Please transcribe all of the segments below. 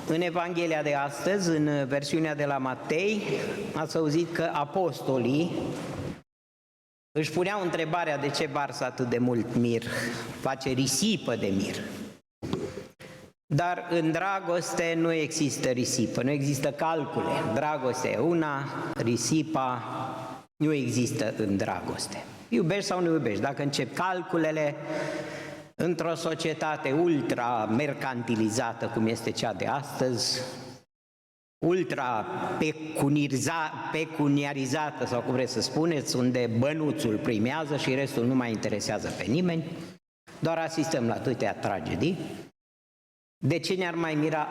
În Evanghelia de astăzi, în versiunea de la Matei, ați auzit că apostolii își puneau întrebarea de ce varsă atât de mult mir, face risipă de mir. Dar în dragoste nu există risipă, nu există calcule. Dragostea e una, risipa nu există în dragoste. Iubești sau nu iubești? Dacă încep calculele într-o societate ultra-mercantilizată, cum este cea de astăzi, ultra-pecuniarizată, sau cum vreți să spuneți, unde bănuțul primează și restul nu mai interesează pe nimeni, doar asistăm la atâtea tragedii, de ce ne-ar mai mira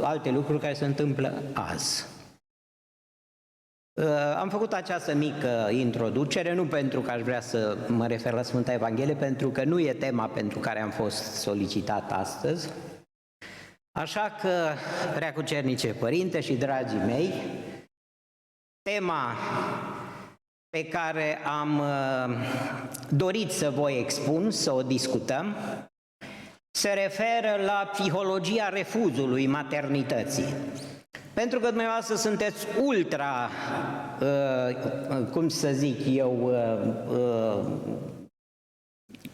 alte lucruri care se întâmplă azi? Am făcut această mică introducere, nu pentru că aș vrea să mă refer la Sfânta Evanghelie, pentru că nu e tema pentru care am fost solicitat astăzi. Așa că, Preacucernice Părinte și dragii mei, tema pe care am dorit să vă expun, să o discutăm, se referă la psihologia refuzului maternității. Pentru că dumneavoastră sunteți ultra, cum să zic eu,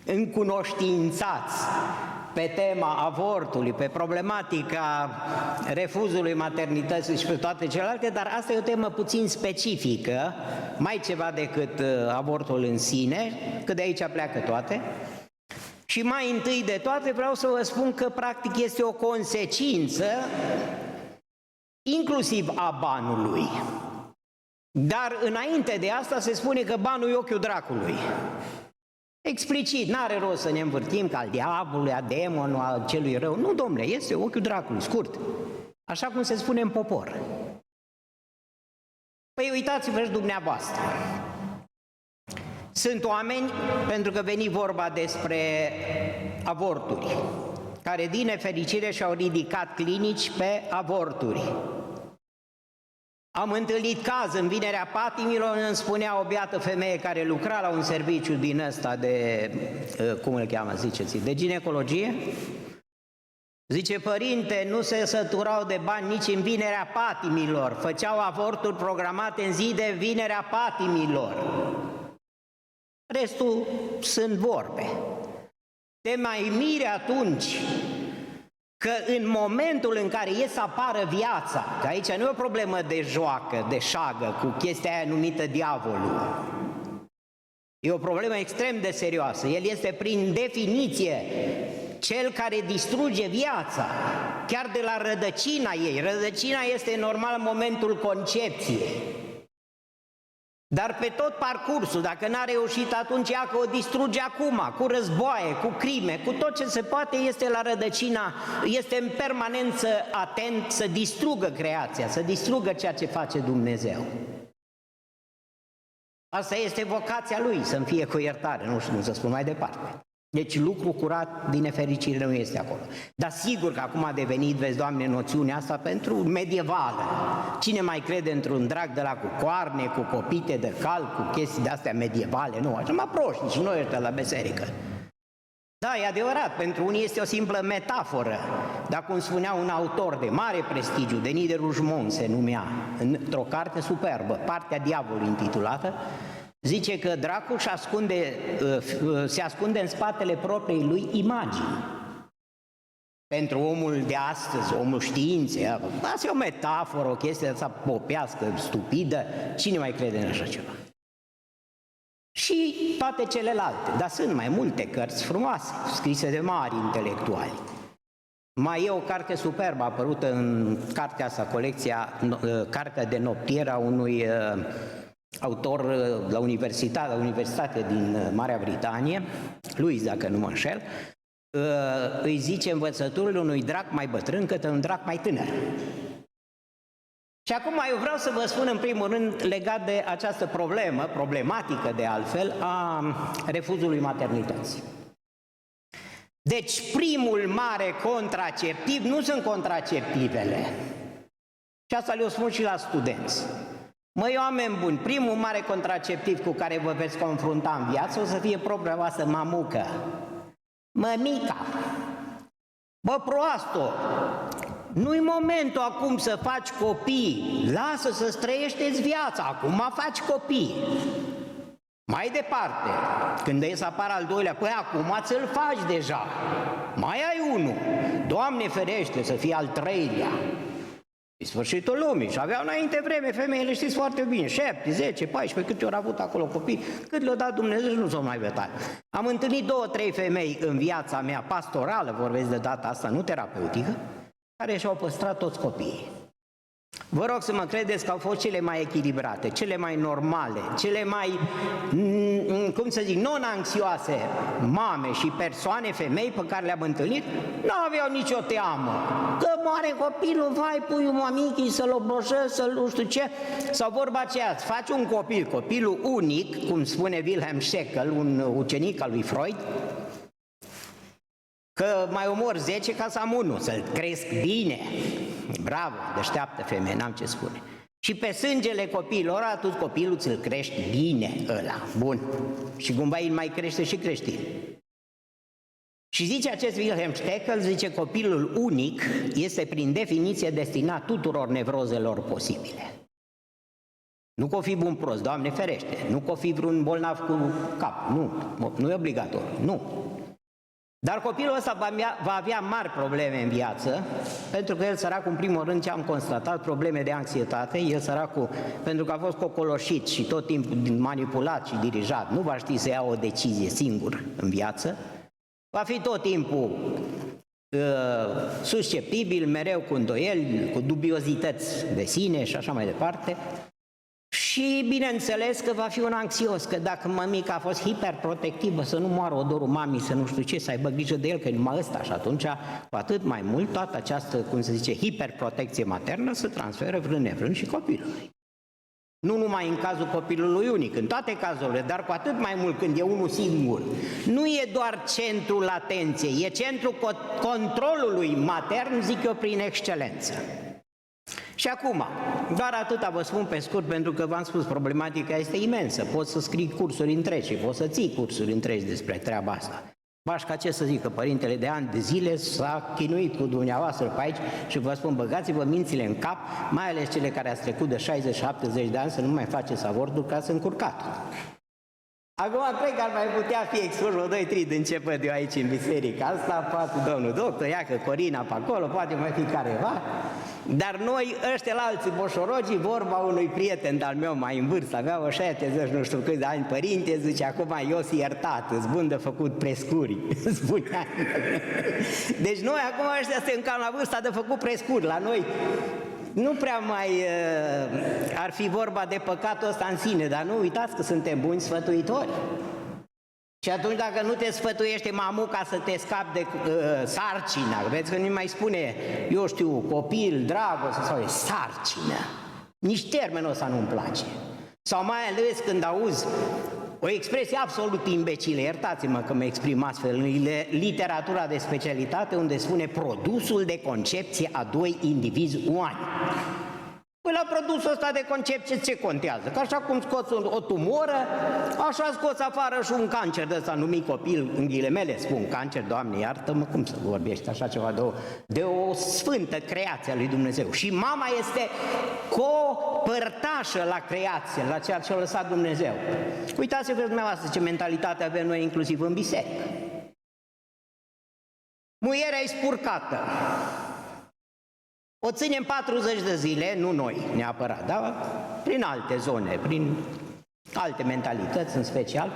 încunoștințați pe tema avortului, pe problematica refuzului maternității și pe toate celelalte, dar asta e o temă puțin specifică, mai ceva decât avortul în sine, că de aici pleacă toate. Și mai întâi de toate vreau să vă spun că practic este o consecință inclusiv a banului. Dar înainte de asta se spune că banul e ochiul dracului. Explicit, n-are rost să ne învârtim ca al diavolului, a demonului, a celui rău. Nu, domnule, este ochiul dracului, scurt. Așa cum se spune în popor. Păi uitați-vă și dumneavoastră. Sunt oameni, pentru că veni vorba despre avorturi, care din nefericire și-au ridicat clinici pe avorturi. Am întâlnit caz în Vinerea Patimilor, îmi spunea o beată femeie care lucra la un serviciu din ăsta de, cum îl cheamă, ziceți, de ginecologie. Zice, părinte, nu se săturau de bani nici în Vinerea Patimilor, făceau avorturi programate în zi de Vinerea Patimilor. Restul sunt vorbe. Te mai miri atunci că în momentul în e să apară viața, că aici nu e o problemă de joacă, de șagă, cu chestia aia numită diavolul. E o problemă extrem de serioasă. El este prin definiție cel care distruge viața, chiar de la rădăcina ei. Rădăcina este normal în momentul concepției. Dar pe tot parcursul, dacă n-a reușit atunci, ea că o distruge acum, cu războaie, cu crime, cu tot ce se poate, este la rădăcina, este în permanență atent să distrugă creația, să distrugă ceea ce face Dumnezeu. Asta este vocația lui, să-mi fie cu iertare, nu știu cum să spun mai departe. Deci lucru curat, din nefericire, nu este acolo. Dar sigur că acum a devenit, vezi, Doamne, noțiunea asta pentru medievală. Cine mai crede într-un drag de la cu coarne, cu copite de cal, cu chestii de-astea medievale? Nu, așa mai proști, și noi ăștia la biserică. Da, e adevărat, pentru unii este o simplă metaforă, dar cum spunea un autor de mare prestigiu, Denis de Rougemont se numea, într-o carte superbă, Partea diavolului intitulată, zice că dracul se ascunde în spatele propriei lui imagini. Pentru omul de astăzi, omul științei, asta e o metaforă, o chestie asta popească, stupidă, cine mai crede în așa ceva? Și toate celelalte, dar sunt mai multe cărți frumoase, scrise de mari intelectuali. Mai e o carte superbă apărută în cartea asta, Cartea de noptier a unui autor la universitate din Marea Britanie, Lewis, dacă nu mă înșel, îi zice învățăturile unui drac mai bătrân către un drac mai tânăr. Și acum eu vreau să vă spun în primul rând legat de această problematică de altfel, a refuzului maternității. Deci primul mare contraceptiv nu sunt contraceptivele. Și asta le-o spun și la studenți. Măi, oameni buni, primul mare contraceptiv cu care vă veți confrunta în viață o să fie propria voastră mamucă, mămica. Bă, proasto, nu-i momentul acum să faci copii, lasă să-ți trăiește-ți viața, acum faci copii. Mai departe, când e să apară al doilea, păi acum ți-l faci deja, mai ai unul, Doamne ferește să fie al treilea. E sfârșitul lumii și aveau înainte vreme femeile, știți foarte bine, 7, 10, 14, câte ori au avut acolo copii, cât le-a dat Dumnezeu și nu s-au mai vetat. Am întâlnit 2-3 femei în viața mea pastorală, vorbesc de data asta, nu terapeutică, care și-au păstrat toți copiii. Vă rog să mă credeți că au fost cele mai echilibrate, cele mai normale, cele mai, cum să zic, non-anxioase mame și persoane, femei pe care le-am întâlnit, nu aveau nicio teamă. Că moare copilul, vai, pui un mamichii să-l obloșezi, să-l nu știu ce. Sau vorba aceea, îți faci un copil, copilul unic, cum spune Wilhelm Scheckel, un ucenic al lui Freud, că mai omor 10 ca să am unul, să-l cresc bine. Bravo, deșteaptă femeie, n-am ce spune. Și pe sângele copiilor, atunci copilul ți-l crești bine ăla, bun. Și cumva îl mai crește și creștin. Și zice acest Wilhelm Scheckel, zice copilul unic este prin definiție destinat tuturor nevrozelor posibile. Nu că o fi bun prost, Doamne ferește, nu că o fi vreun bolnav cu cap, nu e obligatoriu, nu. Dar copilul ăsta va avea mari probleme în viață, pentru că el săracul, în primul rând, ce am constatat, probleme de anxietate, el săracul, pentru că a fost cocoloșit și tot timpul manipulat și dirijat, nu va ști să ia o decizie singur în viață, va fi tot timpul susceptibil, mereu cu îndoieli, cu dubiozități de sine și așa mai departe. Și bineînțeles că va fi un anxios, că dacă mămica a fost hiperprotectivă, să nu moară odorul mamii, să nu știu ce, să aibă grijă de el, că e numai ăsta, și atunci, cu atât mai mult, toată această, cum se zice, hiperprotecție maternă se transferă vrând nevrând și copilului. Nu numai în cazul copilului unic, în toate cazurile, dar cu atât mai mult când e unul singur. Nu e doar centrul atenției, e centrul controlului matern, zic eu, prin excelență. Și acum, doar atâta vă spun pe scurt, pentru că v-am spus, problematica este imensă. Poți să scrii cursuri întregi, poți să ții cursuri întregi despre treaba asta. Bașca, ce să zic, că părintele de ani de zile s-a chinuit cu dumneavoastră pe aici și vă spun, băgați-vă mințile în cap, mai ales cele care ați trecut de 60-70 de ani, să nu mai faceți avorturi, că ați încurcat. Acum cred că ar mai putea fi expus o 2-3 de început eu aici în biserica asta, poate domnul doctor, ia că Corina pe acolo, poate mai fi careva. Dar noi, ăștia la alții boșorogii, vorba unui prieten de-al meu mai în vârstă, avea o 70, nu știu câți ani, părinte, zice, acum eu sunt iertat, îți bun de făcut prescuri, spunea. Deci noi acum ăștia suntem cam la vârsta de făcut prescuri, la noi nu prea mai ar fi vorba de păcatul ăsta în sine, dar nu uitați că suntem buni sfătuitori. Și atunci dacă nu te sfătuiește mamuca să te scapi de sarcină, vezi că nu mai spune, eu știu, copil, dragoste sau sarcină, nici termenul ăsta nu-mi place. Sau mai ales când auzi o expresie absolut imbecilă, iertați-mă că mă exprim astfel, în literatura de specialitate unde spune produsul de concepție a doi indivizi umani. Păi la produsul ăsta de concepție ce contează? Că așa cum scoți o tumoră, așa scoți afară și un cancer de ăsta numit copil, în ghilimele spun cancer, Doamne iartă-mă, cum să vorbești așa ceva de o sfântă creație a lui Dumnezeu. Și mama este copărtașă la creație, la ceea ce a lăsat Dumnezeu. Uitați-vă dumneavoastră ce mentalitate avem noi inclusiv în biserică. Muierea e spurcată. O ținem 40 de zile, nu noi neapărat, dar prin alte zone, prin alte mentalități în special,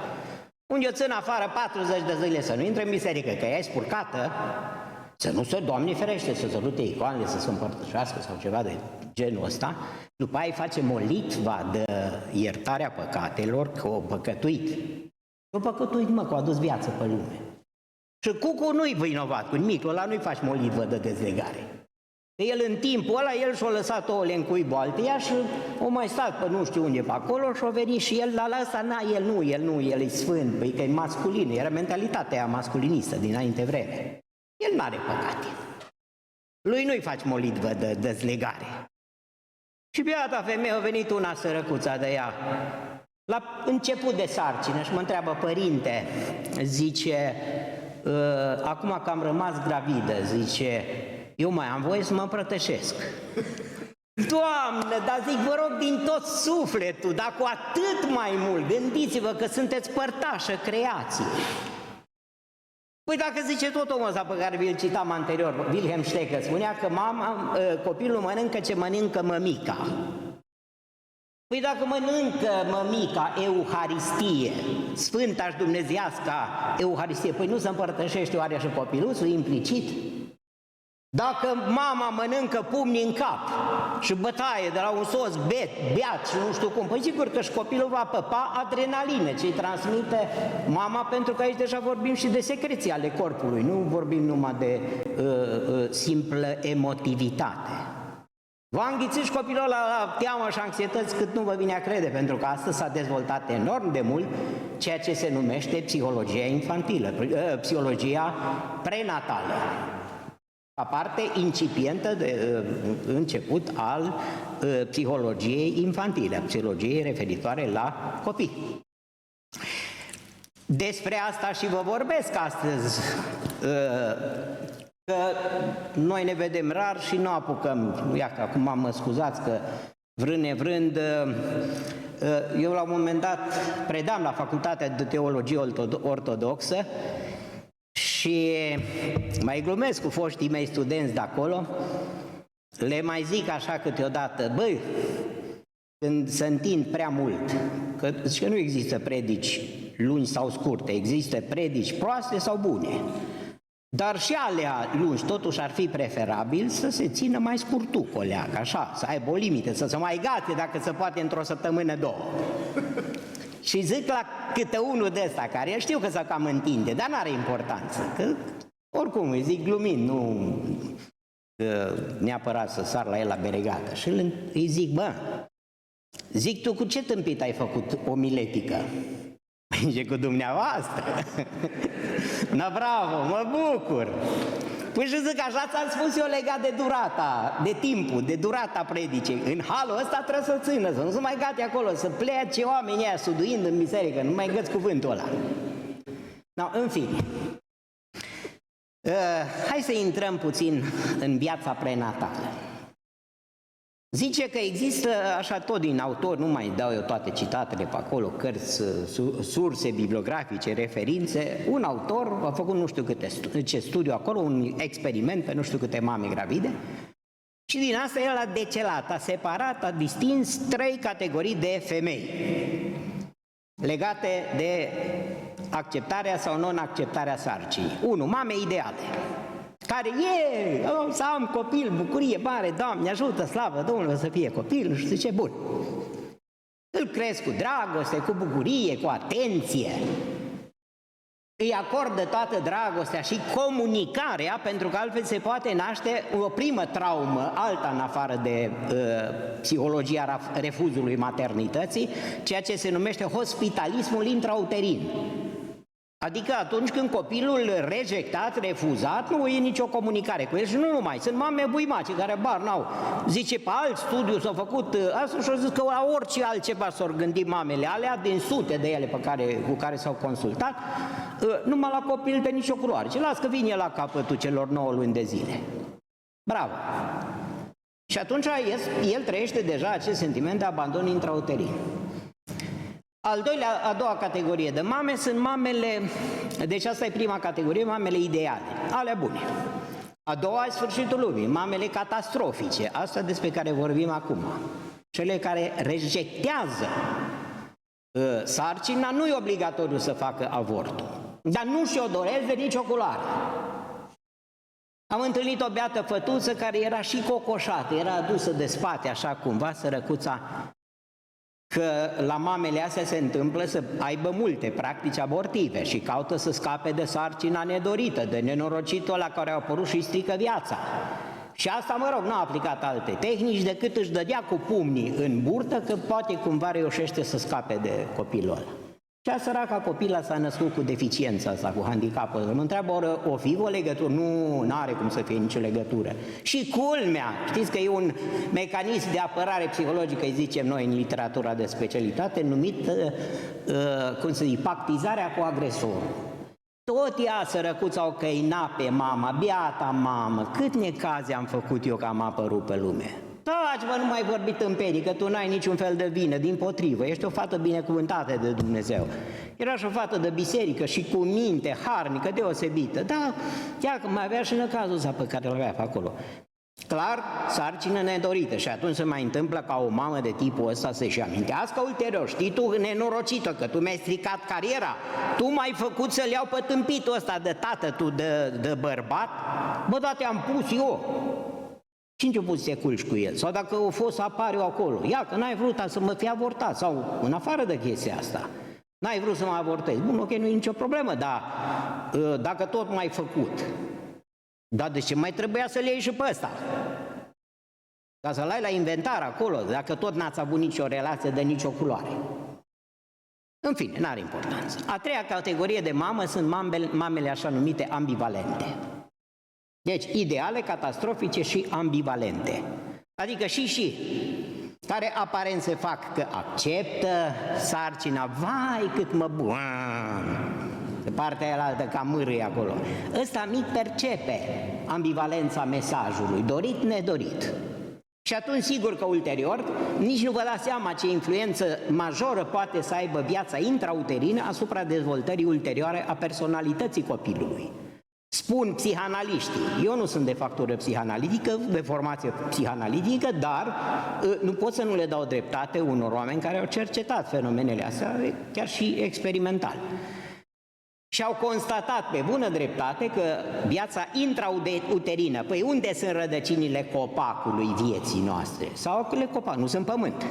unde o țin afară 40 de zile să nu intre în biserică, că ea e spurcată, să nu se, Doamne ferește, să sărute icoanele, să se împărtășească sau ceva de genul ăsta, după aia face molitva de iertarea păcatelor, că o păcătuit. O păcătuit, mă, că a adus viață pe lume. Și cucul nu-i vinovat, cu nimic, ăla nu-i faci molitvă de dezlegare. El în timpul ăla, el și-a lăsat ouăle în cuibul alteia și o mai stat pe nu știu unde pe acolo și-a venit și el, la ăsta, el e sfânt, păi că e masculin, era mentalitatea aia masculinistă dinainte vreme. El n-are păcate. Lui nu-i faci molitvă de dezlegare. Și beata femeie a venit una sărăcuța de ea, la început de sarcină și mă întreabă, părinte, zice, acum că am rămas gravidă, zice, eu mai am voie să mă împrătășesc. Doamnă, dar zic, vă rog din tot sufletul, dar cu atât mai mult, gândiți-vă că sunteți părtașă creației. Păi dacă zice tot omul ăsta pe care vi-l citam anterior, Wilhelm Stecker, spunea că copilul mănâncă ce mănâncă mămica. Păi dacă mănâncă mămica Euharistie, Sfânta și Dumnezeiasca Euharistie, păi nu se împărtășește oare și copiluțul implicit? Dacă mama mănâncă pumni în cap și bătaie de la un soț beat și nu știu cum, păi sigur că și copilul va păpa adrenaline ce îi transmite mama, pentru că aici deja vorbim și de secreții ale corpului, nu vorbim numai de simplă emotivitate. Va înghiți și copilul ăla la teamă și anxietăți cât nu vă vine a crede, pentru că astăzi s-a dezvoltat enorm de mult ceea ce se numește psihologia infantilă, psihologia prenatală, ca parte incipientă de început al psihologiei infantile, psihologiei referitoare la copii. Despre asta și vă vorbesc astăzi, că noi ne vedem rar și nu apucăm, ia că acum mă scuzați că vrând nevrând, eu la un moment dat predam la Facultatea de Teologie Ortodoxă și mai glumesc cu foștii mei studenți de acolo, le mai zic așa câteodată, băi, când se întind prea mult, că nu există predici lungi sau scurte, există predici proaste sau bune, dar și alea lungi totuși ar fi preferabil să se țină mai scurtucolea, așa, să aibă o limită, să se mai gate dacă se poate într-o săptămână, două. Și zic la câte unul de ăsta, care eu știu că se cam întinde, dar n-are importanță, că oricum îi zic glumind, nu neapărat să sar la el la beregată. Și îi zic, bă, zic, tu cu ce tâmpit ai făcut omiletică? Zice, cu dumneavoastră. Na, bravo, mă bucur. Păi și zic, așa ți-am spus eu legat de durata, de timpul, de durata predicei. În halul ăsta trebuie să țină, să nu se mai gate acolo, să plece oamenii aia suduind în biserică, nu mai găți cuvântul ăla. No, în fine. Hai să intrăm puțin în viața prenatală. Zice că există, așa tot din autor, nu mai dau eu toate citatele pe acolo, cărți, surse bibliografice, referințe, un autor a făcut nu știu ce studiu acolo, un experiment pe nu știu câte mame gravide și din asta el a decelat, a separat, a distins 3 categorii de femei legate de acceptarea sau non-acceptarea sarcinii. 1. Mame ideale, care să am copil, bucurie mare, Doamne ajută, slavă Domnului să fie copil, și zice, bun. Îl cresc cu dragoste, cu bucurie, cu atenție, îi acordă toată dragostea și comunicarea, pentru că altfel se poate naște o primă traumă, alta în afară de psihologia refuzului maternității, ceea ce se numește hospitalismul intrauterin. Adică atunci când copilul rejectat, refuzat, nu e nicio comunicare cu el și nu numai, sunt mame buimace care bar n-au. Zice, pe alt studiu s-a făcut asta și au zis că la orice altceva s-au gândit mamele alea, din sute de ele cu care s-au consultat, numai la copil de nicio culoare. Ce las că vine la capătul celor 9 luni de zile. Bravo! Și atunci el trăiește deja acest sentiment de abandon intrauterin. A doua categorie de mame sunt mamele, deci asta e prima categorie, mamele ideale, alea bune. A doua e sfârșitul lumii, mamele catastrofice, asta despre care vorbim acum. Cele care rejectează sarcina, nu e obligatoriu să facă avortul, dar nu și-o doresc de nicio culoare. Am întâlnit o beată fătuță care era și cocoșată, era adusă de spate așa cumva, sărăcuța, că la mamele astea se întâmplă să aibă multe practici abortive și caută să scape de sarcina nedorită, de nenorocitul ăla care a apărut și strică viața. Și asta, mă rog, n-a aplicat alte tehnici decât își dădea cu pumnii în burtă că poate cumva reușește să scape de copilul ăla. Și a săraca copila s-a născut cu deficiența asta, cu handicapul. Mă întreabă, o fi o legătură? Nu are cum să fie nicio legătură. Și culmea, știți că e un mecanism de apărare psihologică, îi zicem noi în literatura de specialitate, numit, pactizarea cu agresorul. Tot ea, sărăcuța, o căina pe mama, biata mamă, cât necaze am făcut eu că am apărut pe lume. Taci, bă, nu mai vorbi tâmpenii, că tu n-ai niciun fel de vină, dimpotrivă, ești o fată binecuvântată de Dumnezeu. Era și o fată de biserică și cu minte, harnică, deosebită, dar ea mai avea și năcazul ăsta pe care îl avea pe acolo. Clar, sarcină nedorită și atunci se mai întâmplă ca o mamă de tipul ăsta să-și amintească ulterior. Știi tu, nenorocită, că tu mi-ai stricat cariera, tu m-ai făcut să-l iau pe tâmpitul ăsta de tată, tu de bărbat, bă, da, te-am pus eu. Cine te-a pus să te culci cu el? Sau dacă o fost să apar eu acolo, ia că n-ai vrut să mă fi avortat, sau în afară de chestia asta, n-ai vrut să mă avortezi. Bun, ok, nu e nicio problemă, dar dacă tot m-ai făcut, dar de ce mai trebuia să-l iei și pe ăsta? Ca să-l ai la inventar acolo, dacă tot n-ați avut nicio relație de nicio culoare. În fine, n-are importanță. A treia categorie de mamă sunt mamele așa numite ambivalente. Deci, ideale, catastrofice și ambivalente. Adică și, care aparent se fac că acceptă sarcina, vai cât mă buam, de partea aia altă ca mârâie acolo. Ăsta mic percepe ambivalența mesajului, dorit, nedorit. Și atunci, sigur că ulterior, nici nu vă dați seama ce influență majoră poate să aibă viața intrauterină asupra dezvoltării ulterioare a personalității copilului. Spun psihanaliștii, eu nu sunt de factură psihanalitică, de formație psihanalitică, dar nu pot să nu le dau dreptate unor oameni care au cercetat fenomenele astea, chiar și experimental. Și au constatat pe bună dreptate că viața intrauterină, păi unde sunt rădăcinile copacului vieții noastre? Sau le copac, nu sunt pământ.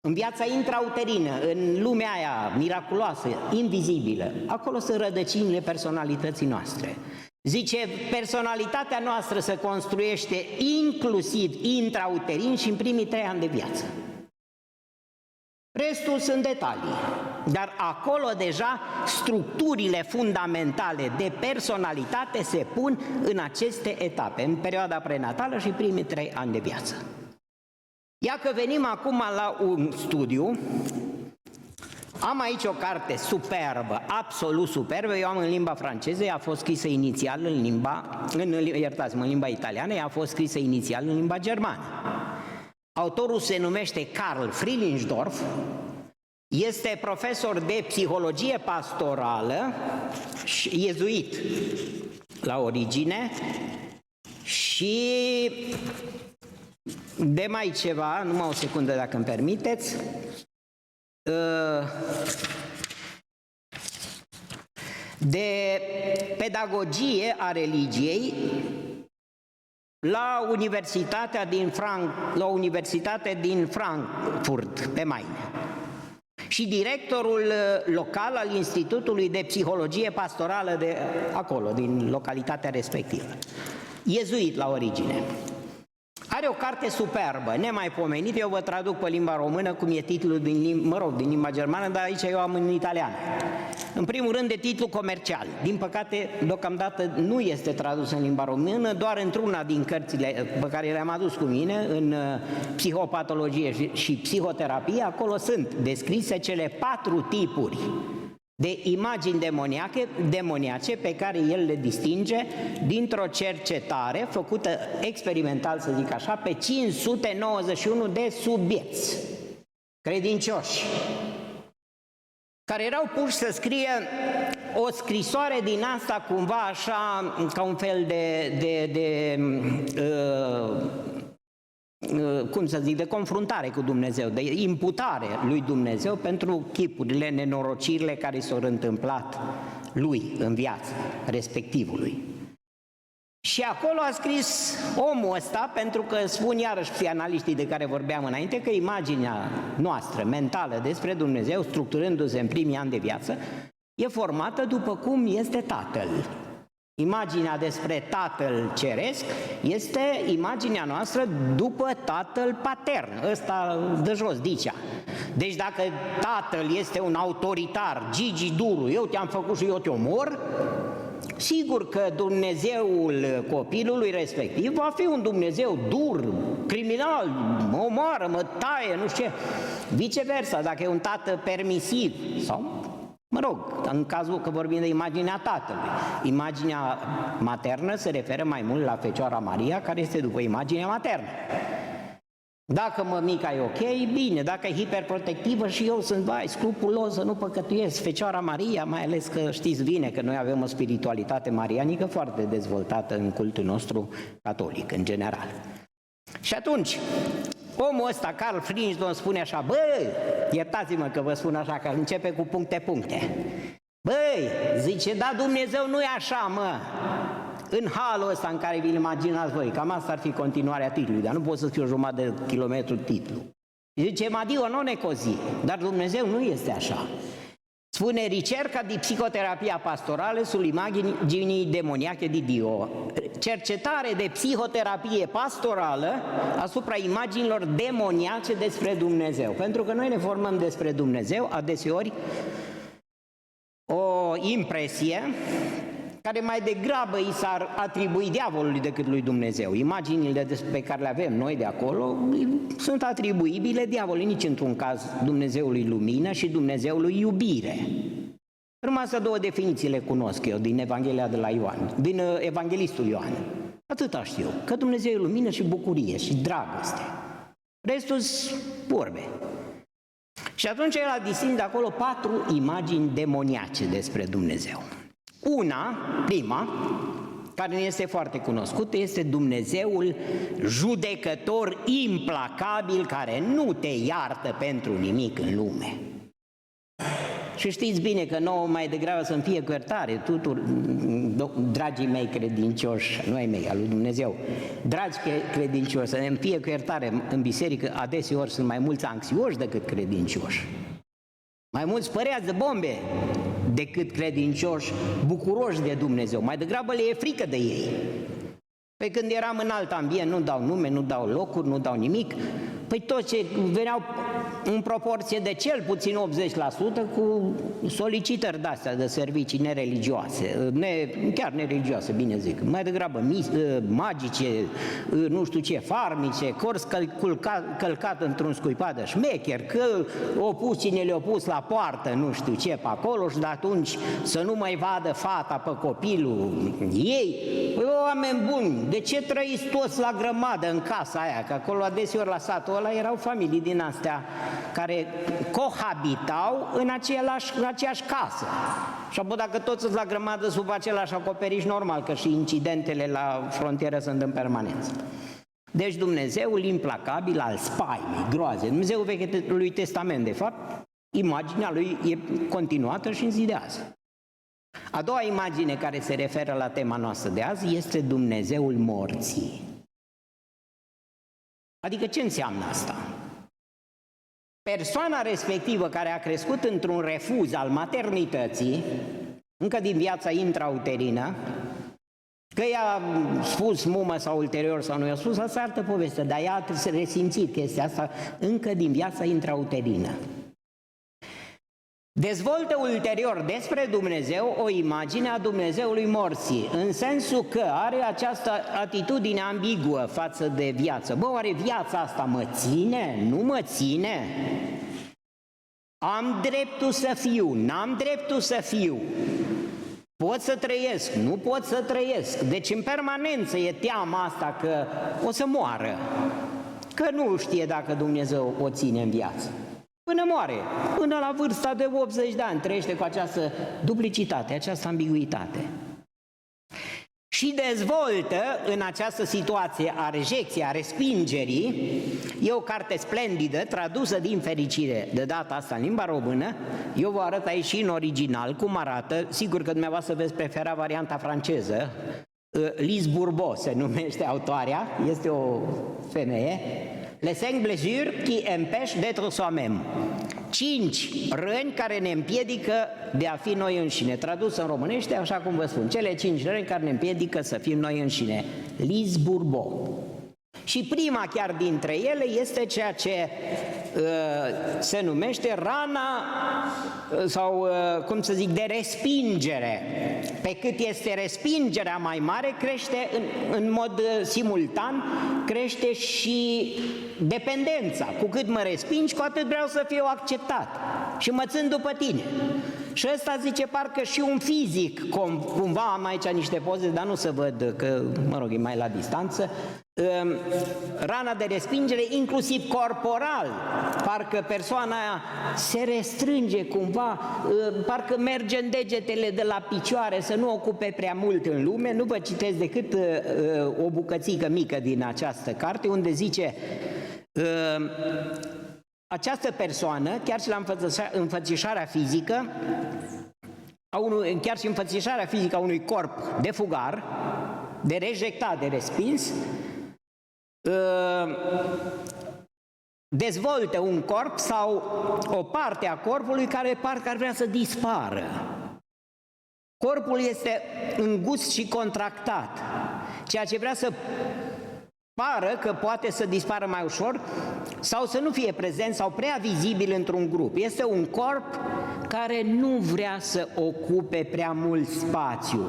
În viața intrauterină, în lumea aia miraculoasă, invizibilă, acolo sunt rădăcinile personalității noastre. Zice, personalitatea noastră se construiește inclusiv intrauterin și în primii 3 ani de viață. Restul sunt detalii, dar acolo deja structurile fundamentale de personalitate se pun în aceste etape, în perioada prenatală și primii 3 ani de viață. Ia că venim acum la un studiu, am aici o carte superbă, absolut superbă, eu am în limba franceză, ea a fost scrisă inițial în limba italiană, ea a fost scrisă inițial în limba germană. Autorul se numește Karl Freilingsdorf, este profesor de psihologie pastorală, iezuit la origine și de mai ceva, numai o secundă dacă îmi permiteți, de pedagogie a religiei la Universitatea din Frankfurt pe Main și directorul local al Institutului de Psihologie Pastorală de acolo, din localitatea respectivă. Iezuit la origine. Are o carte superbă, nemaipomenită, eu vă traduc pe limba română, cum e titlul din limba germană, dar aici eu am în italiană. În primul rând de titlu comercial. Din păcate, deocamdată nu este tradus în limba română, doar într-una din cărțile pe care le-am adus cu mine, în psihopatologie și psihoterapie, acolo sunt descrise cele 4 tipuri de imagini demoniace pe care el le distinge dintr-o cercetare făcută experimental, să zic așa, pe 591 de subiecți credincioși, care erau puși să scrie o scrisoare din asta cumva așa, ca un fel de confruntare cu Dumnezeu, de imputare lui Dumnezeu pentru chipurile, nenorocirile care s-au întâmplat lui în viață, respectivului. Și acolo a scris omul ăsta, pentru că spun iarăși psianaliștii de care vorbeam înainte, că imaginea noastră mentală despre Dumnezeu, structurându-se în primii ani de viață, e formată după cum este Tatăl. Imaginea despre Tatăl Ceresc este imaginea noastră după Tatăl Patern, ăsta de jos, Dicea. Deci dacă Tatăl este un autoritar, Gigi Duru, eu te-am făcut și eu te omor, sigur că Dumnezeul copilului respectiv va fi un Dumnezeu dur, criminal, mă omoară, mă taie, nu știu ce. Viceversa, dacă e un tată permisiv sau Mă rog, în cazul că vorbim de imaginea Tatălui. Imaginea maternă se referă mai mult la Fecioara Maria, care este după imaginea maternă. Dacă mămica e ok, bine, dacă e hiperprotectivă și eu sunt, scrupulos să nu păcătuiesc, Fecioara Maria, mai ales că știți bine că noi avem o spiritualitate marianică foarte dezvoltată în cultul nostru catolic, în general. Și atunci, omul ăsta, Carl Fringe, spune așa, bă, iertați-mă că vă spun așa, că începe cu puncte. Băi, zice, da, Dumnezeu nu e așa, mă. În halul ăsta în care vi-l imaginați voi, cam asta ar fi continuarea titlului, dar nu pot să scriu o jumătate de kilometru titlu. Zice, ma Dio non è così, dar Dumnezeu nu este așa. Spune ricerca di psicoterapia pastorale sulle immagini demoniache di Dio. Cercetare de psihoterapie pastorală asupra imaginilor demoniace despre Dumnezeu. Pentru că noi ne formăm despre Dumnezeu adeseori o impresie care mai degrabă i s-ar atribui diavolului decât lui Dumnezeu. Imaginile pe care le avem noi de acolo sunt atribuibile diavolului, nici într-un caz Dumnezeului lumină și Dumnezeului iubire. Numai astea două definiții le cunosc eu din Evanghelia de la Ioan, din Evanghelistul Ioan. Atâta știu, că Dumnezeu e lumină și bucurie și dragoste. Restul sunt vorbe. Și atunci el a distins de acolo 4 imagini demoniace despre Dumnezeu. Una, prima, care ne este foarte cunoscută, este Dumnezeul judecător implacabil care nu te iartă pentru nimic în lume. Și știți bine că nouă mai degrabă să-mi fie cu iertare, dragii mei credincioși, nu ai mei, al lui Dumnezeu, dragi credincioși, să-mi fie cu iertare, în biserică adeseori sunt mai mulți anxioși decât credincioși. Mai mulți păreați de bombe decât credincioși, bucuroși de Dumnezeu. Mai degrabă le e frică de ei. Pe când eram în alt ambient, nu dau nume, nu dau locuri, nu dau nimic, păi toți ce veneau în proporție de cel puțin 80% cu solicitări de-astea de servicii nereligioase, chiar nereligioase, bine zic, mai degrabă magice, nu știu ce, farmice, cors călcat într-un scuipat de șmecher, că o pus cine le-a pus la poartă, nu știu ce, pe acolo și de atunci să nu mai vadă fata pe copilul ei. Păi, oameni buni, de ce trăiți toți la grămadă în casa aia? Că acolo adeseori la satul ăla erau familii din astea care cohabitau în aceeași casă. Și apoi dacă toți sunt la grămadă sub același acoperiș, normal că și incidentele la frontieră sunt în permanență. Deci Dumnezeul implacabil al spaimei, groaze, Dumnezeul Vechiului Testament, de fapt, imaginea lui e continuată și în zi de azi. A doua imagine care se referă la tema noastră de azi este Dumnezeul morții. Adică ce înseamnă asta? Persoana respectivă care a crescut într-un refuz al maternității, încă din viața intrauterină, că i-a spus mumă sau ulterior sau nu i-a spus, asta e altă poveste, dar ea a resimțit chestia asta încă din viața intrauterină. Dezvoltă ulterior despre Dumnezeu o imagine a Dumnezeului morții, în sensul că are această atitudine ambiguă față de viață. Bă, oare viața asta mă ține? Nu mă ține? Am dreptul să fiu? N-am dreptul să fiu? Pot să trăiesc? Nu pot să trăiesc? Deci în permanență e teama asta că o să moară, că nu știe dacă Dumnezeu o ține în viață. Până moare, până la vârsta de 80 de ani, trăiește cu această duplicitate, această ambiguitate. Și dezvoltă în această situație a rejecției, a respingerii, e o carte splendidă, tradusă din fericire, de data asta în limba română, eu vă arăt aici și în original cum arată, sigur că dumneavoastră veți prefera varianta franceză, Lise Bourbeau se numește autoarea, este o femeie, Les 5 blessures qui empêchent d'être soi-même. 5 răni care ne împiedică de a fi noi înșine. Tradus în românește, așa cum vă spun, cele 5 răni care ne împiedică să fim noi înșine. Lise Bourbeau. Și prima chiar dintre ele este ceea ce se numește rana sau, cum să zic, de respingere. Pe cât este respingerea mai mare, crește în mod simultan, crește și dependența. Cu cât mă respingi, cu atât vreau să fiu acceptat și mă țin după tine. Și ăsta zice parcă și un fizic, cumva am aici niște poze, dar nu se văd, că, mă rog, e mai la distanță, rana de respingere, inclusiv corporal, parcă persoana aia se restrânge cumva, parcă merge în degetele de la picioare să nu ocupe prea mult în lume. Nu vă citesc decât o bucățică mică din această carte, unde zice această persoană, chiar și la înfățișarea fizică, chiar și înfățișarea fizică a unui corp de fugar, de rejectat, de respins, dezvoltă un corp sau o parte a corpului care parcă ar vrea să dispară. Corpul este îngust și contractat, ceea ce vrea să pară că poate să dispară mai ușor sau să nu fie prezent sau prea vizibil într-un grup. Este un corp care nu vrea să ocupe prea mult spațiu.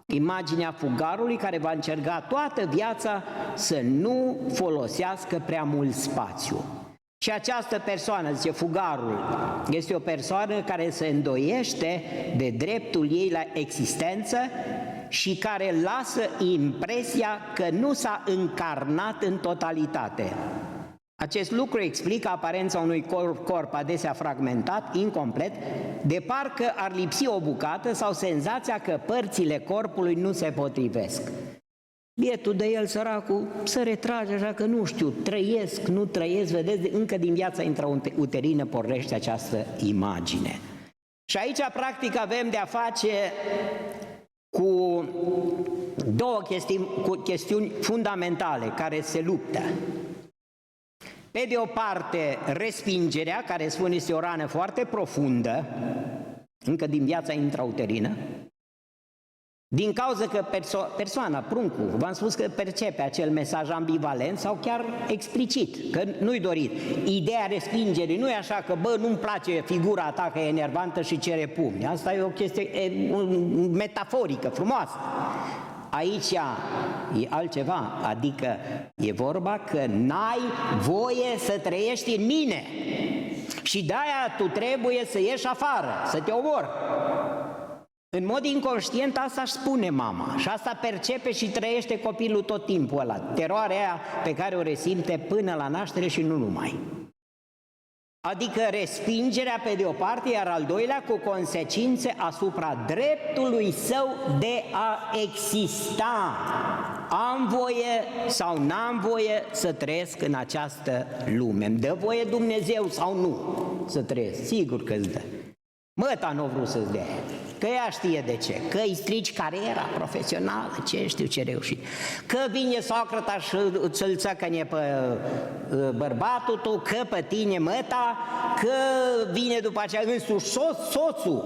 Imaginea fugarului care va încerca toată viața să nu folosească prea mult spațiu. Și această persoană, zice fugarul, este o persoană care se îndoiește de dreptul ei la existență și care lasă impresia că nu s-a încarnat în totalitate. Acest lucru explică aparența unui corp adesea fragmentat, incomplet, de parcă ar lipsi o bucată sau senzația că părțile corpului nu se potrivesc. Bietul de el, săracul, se retrage așa că nu știu, trăiesc, nu trăiesc, vedeți, încă din viața intrauterină pornește această imagine. Și aici, practic, avem de-a face cu două chestiuni fundamentale care se luptă. Pe de o parte, respingerea, care spun este o rană foarte profundă, încă din viața intrauterină, din cauza că persoana, pruncul, v-am spus că percepe acel mesaj ambivalent sau chiar explicit, că nu-i dorit. Ideea respingerii nu e așa că, bă, nu-mi place figura ta că e enervantă și cere pumni. Asta e o chestie metaforică, frumoasă. Aici e altceva, adică e vorba că n-ai voie să trăiești în mine și de-aia tu trebuie să ieși afară, să te omori. În mod inconștient asta își spune mama și asta percepe și trăiește copilul tot timpul ăla, teroarea aia pe care o resimte până la naștere și nu numai. Adică respingerea pe de o parte, iar al doilea cu consecințe asupra dreptului său de a exista. Am voie sau n-am voie să trăiesc în această lume. Îmi dă voie Dumnezeu sau nu să trăiesc? Sigur că îți dă. Măta nu a vrut să-ți dea, că ea știe de ce, că îi strici cariera profesională, ce știu ce reușit, că vine Socrata și îți-l țăcănie pe bărbatul tău, că pe tine măta, că vine după aceea însuși soțul,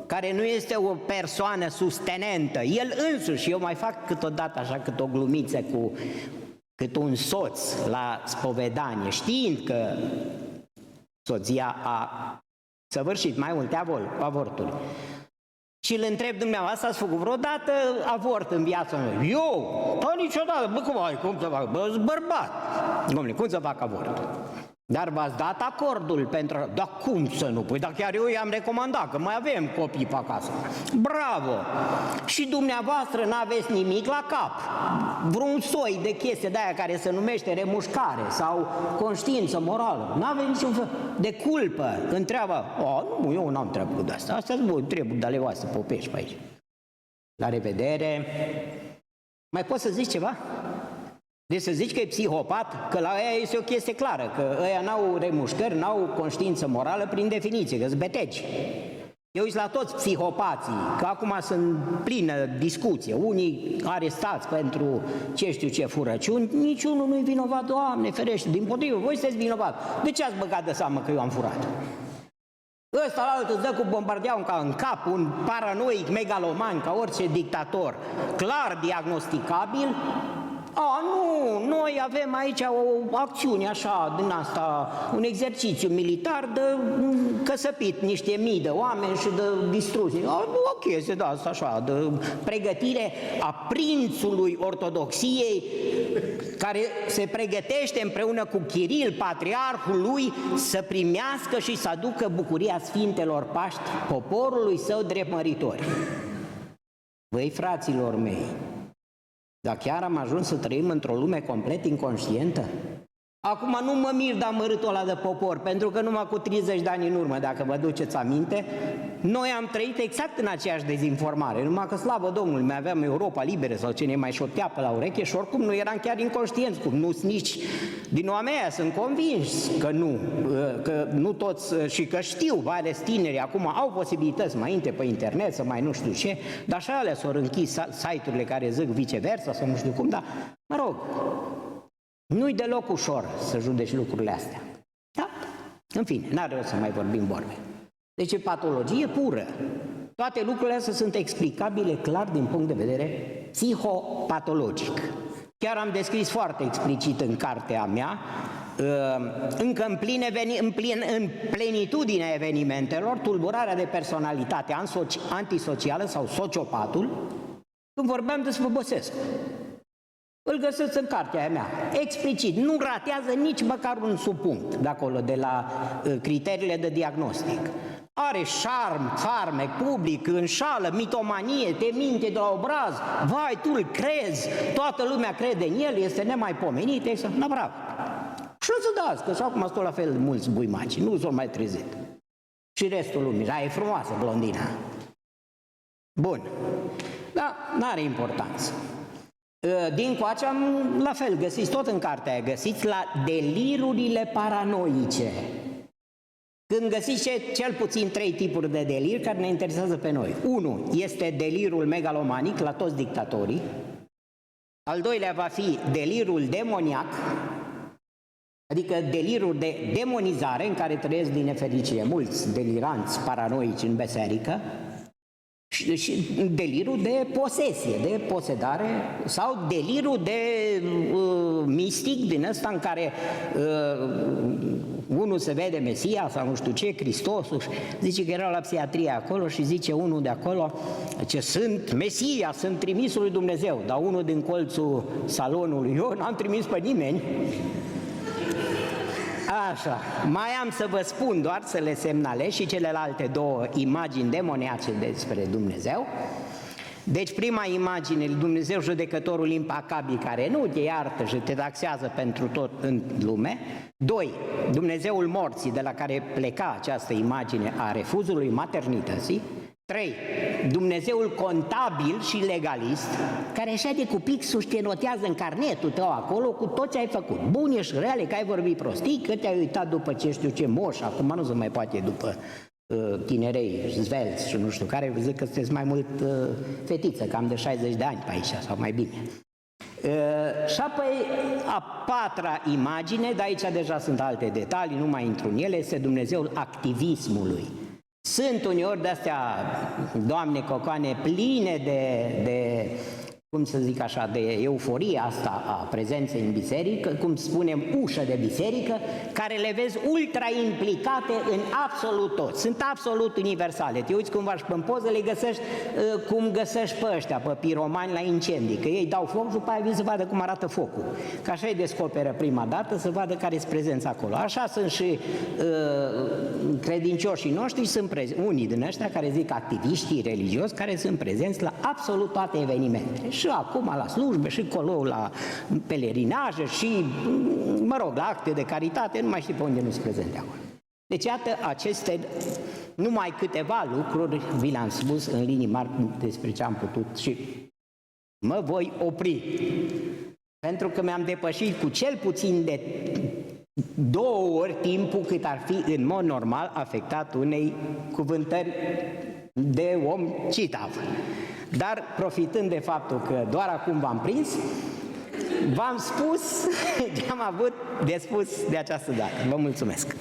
care nu este o persoană sustenentă, el însuși. Eu mai fac câteodată așa cât o glumiță cu cât un soț la spovedanie, știind că soția a săvârșit mai multe avorturi. Și îl întreb, dumneavoastră, ați făcut vreodată avort în viața mea? Eu? Da, niciodată. Bă, cum să fac? Bă, bărbat. Dom'le, cum să fac avort? Dar v-ați dat acordul pentru... Dar cum să nu? Păi dar chiar eu i-am recomandat, că mai avem copii pe acasă. Bravo! Și dumneavoastră n-aveți nimic la cap. Vreun soi de chestie de aia care se numește remușcare sau conștiință morală. N-aveți niciun fel de culpă. Întreabă, nu, eu n-am treabă de asta. Astea sunt treburi de ale voastre, popești pe aici. La revedere. Mai poți să zici ceva? Deci să zici că e psihopat, că la ăia este o chestie clară, că ăia n-au remușcări, n-au conștiință morală prin definiție, că sunt beteci. Eu uiți la toți psihopații, că acum sunt plină discuție, unii arestați pentru ce știu ce furăciuni, niciunul nu-i vinovat, Doamne ferește, dimpotrivă, voi sunteți vinovat. De ce ați băgat de seamă că eu am furat? Ăsta la altul îți dă cu bombardeaua în cap, un paranoic megaloman ca orice dictator, clar diagnosticabil, Nu, noi avem aici o acțiune așa, din asta, un exercițiu militar de căsăpit niște mii de oameni și de distrus. O chestie de asta așa, de pregătire a prințului ortodoxiei, care se pregătește împreună cu Chiril, patriarhul lui, să primească și să aducă bucuria Sfintelor Paști poporului său drept măritori. Băi, fraților mei, dar chiar am ajuns să trăim într-o lume complet inconștientă? Acum nu mă mir de amărâtul ăla de popor, pentru că numai cu 30 de ani în urmă, dacă vă duceți aminte, noi am trăit exact în aceeași dezinformare, numai că, slavă Domnului, mai aveam Europa liberă sau cine mai șoptea pe la ureche și oricum nu eram chiar inconștienți, cum nu nici din oamenii aia, sunt convins că nu toți, și că știu, mai ales tinerii, acum au posibilități mai înainte pe internet, să mai nu știu ce, dar așa alea s-au închis site-urile care zic viceversa sau nu știu cum, dar, mă rog, nu-i deloc ușor să judeci lucrurile astea. Da? În fine, n-are rost să mai vorbim vorbe. Deci e patologie pură. Toate lucrurile astea sunt explicabile clar din punct de vedere psihopatologic. Chiar am descris foarte explicit în cartea mea, încă în plenitudinea evenimentelor, tulburarea de personalitate antisocială sau sociopatul, când vorbeam despre Băsescu. Îl găsiți în cartea aia mea, explicit, nu ratează nici măcar un subpunct de acolo, de la criteriile de diagnostic. Are șarm, farmec, public, înșală, mitomanie, te minte de la obraz, vai, tu îl crezi, toată lumea crede în el, este nemaipomenit, exact, na, bravo. Și o să dați, că și acum stau la fel mulți buimaci, nu s-au mai trezit. Și restul lumii, e frumoasă blondina. Bun, dar n-are importanță. Din coace la fel, găsiți tot în cartea aia, găsiți la delirurile paranoice. Când găsiți cel puțin 3 tipuri de delir care ne interesează pe noi. 1 este delirul megalomanic la toți dictatorii. Al doilea va fi delirul demoniac, adică delirul de demonizare în care trăiesc din nefericire mulți deliranți paranoici în biserică. Și delirul de posesie, de posedare, sau delirul de mistic din ăsta în care unul se vede Mesia sau nu știu ce, Hristosul, zice că era la psihiatrie acolo și zice unul de acolo ce sunt Mesia, sunt trimisul lui Dumnezeu, dar unul din colțul salonului, eu n-am trimis pe nimeni. Așa, mai am să vă spun doar să le semnalez și celelalte 2 imagini demoniace despre Dumnezeu. Deci prima imagine, Dumnezeu judecătorul impacabil care nu te iartă și te taxează pentru tot în lume. 2. Dumnezeul morții de la care pleca această imagine a refuzului maternității. 3. Dumnezeul contabil și legalist, care așa de cu pixul te notează în carnetul tău acolo cu tot ce ai făcut. Bun, ești reale, că ai vorbit prostii, că te-ai uitat după ce știu ce moș, acum nu se mai poate după tinerei zvelți și nu știu care, zic că sunteți mai mult fetiță, cam de 60 de ani pe aici, sau mai bine. Și apoi a 4-a imagine, de aici deja sunt alte detalii, nu mai intru în ele, este Dumnezeul activismului. Sunt uneori de-astea, Doamne cocoane, pline de, cum să zic așa, de euforie asta a prezenței în biserică, cum spunem, ușă de biserică, care le vezi ultra implicate în absolut tot. Sunt absolut universale. Te uiți cumva și pe poză, le găsești cum găsești pe ăștia, pe piromani la incendii, că ei dau foc și după aia vin să vadă cum arată focul. Că așa îi descoperă prima dată, să vadă care sunt prezenți acolo. Așa sunt și credincioșii noștri, sunt unii din ăștia care zic activiștii religioși, care sunt prezenți la absolut toate evenimentele. Și acum la slujbe, și colo la pelerinaje, și, mă rog, la acte de caritate, nu mai știu pe unde nu sunt prezente acolo. Deci, iată, aceste numai câteva lucruri, vi le-am spus în linii mari despre ce am putut și mă voi opri. Pentru că mi-am depășit cu cel puțin de 2 ori timpul cât ar fi în mod normal afectat unei cuvântări de om citav. Dar profitând de faptul că doar acum v-am prins, v-am spus ce am avut de spus de această dată. Vă mulțumesc!